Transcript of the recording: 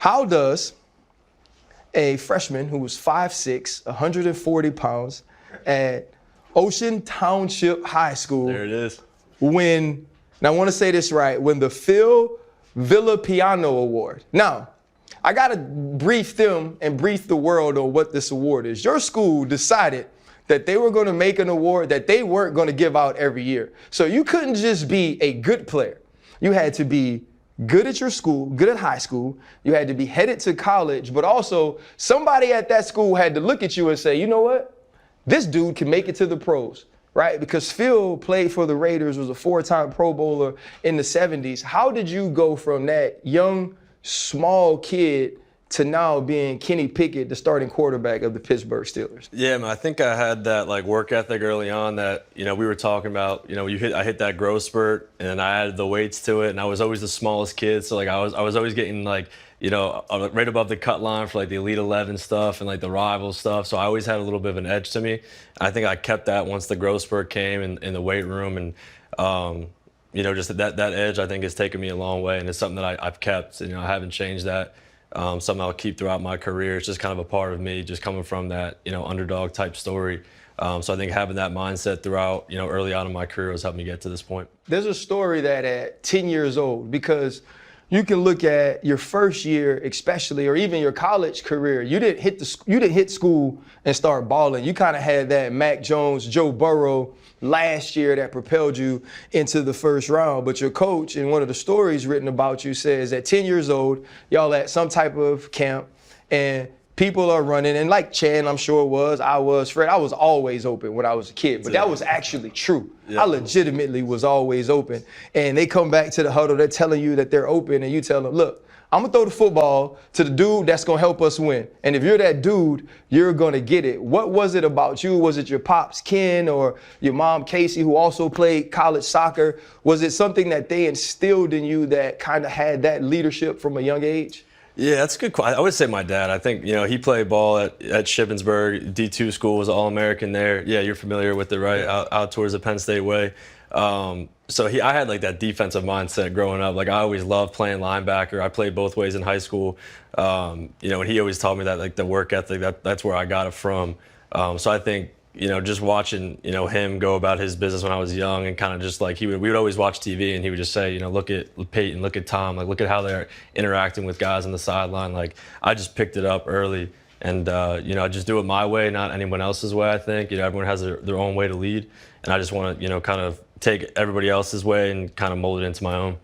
How does a freshman who was 5'6", 140 pounds at Ocean Township High School There it is. win, and I want to say this right, win the Phil Villapiano Award? Now, I got to brief them and brief the world on what this award is. Your school decided that they were going to make an award that they weren't going to give out every year. So you couldn't just be a good player. You had to be good at your school, good at high school. You had to be headed to college, but also somebody at that school had to look at you and say, you know what? This dude can make it to the pros, right? Because Phil played for the Raiders, was a 4-time Pro Bowler in the 70s. How did you go from that young, small kid to now being Kenny Pickett, the starting quarterback of the Pittsburgh Steelers? Yeah, man, I think I had that like work ethic early on that, we were talking about, I hit that growth spurt and I added the weights to it, and I was always the smallest kid. So like I was always getting like, right above the cut line for like the Elite 11 stuff and like the rival stuff. So I always had a little bit of an edge to me. I think I kept that once the growth spurt came in the weight room, and just that edge I think has taken me a long way, and it's something that I've kept. I haven't changed that. Something I'll keep throughout my career. It's just kind of a part of me, just coming from that underdog type story. So I think having that mindset throughout early on in my career has helped me get to this point. There's a story that at 10 years old, because you can look at your first year especially, or even your college career, you didn't hit school and start balling. You kind of had that Mac Jones, Joe Burrow last year that propelled you into the first round. But your coach, in one of the stories written about you, says at 10 years old, y'all at some type of camp and people are running, and like Chan, I'm sure I was, Fred, I was always open when I was a kid, but that was actually true. Yeah. I legitimately was always open. And they come back to the huddle, they're telling you that they're open, and you tell them, look, I'm gonna throw the football to the dude that's gonna help us win. And if you're that dude, you're gonna get it. What was it about you? Was it your pops, Ken, or your mom, Casey, who also played college soccer? Was it something that they instilled in you that kind of had that leadership from a young age? Yeah, that's a good question. I would say my dad. I think, he played ball at Shippensburg, D2 school, was All-American there. Yeah, you're familiar with it, right? Out towards the Penn State way. So I had like that defensive mindset growing up. Like I always loved playing linebacker. I played both ways in high school. And he always taught me that like the work ethic, that's where I got it from. So I think, just watching, him go about his business when I was young, and kind of just like we would always watch TV and he would just say, look at Peyton, look at Tom, like look at how they're interacting with guys on the sideline. Like I just picked it up early, and I just do it my way, not anyone else's way. I think everyone has their own way to lead, and I just want to kind of take everybody else's way and kind of mold it into my own.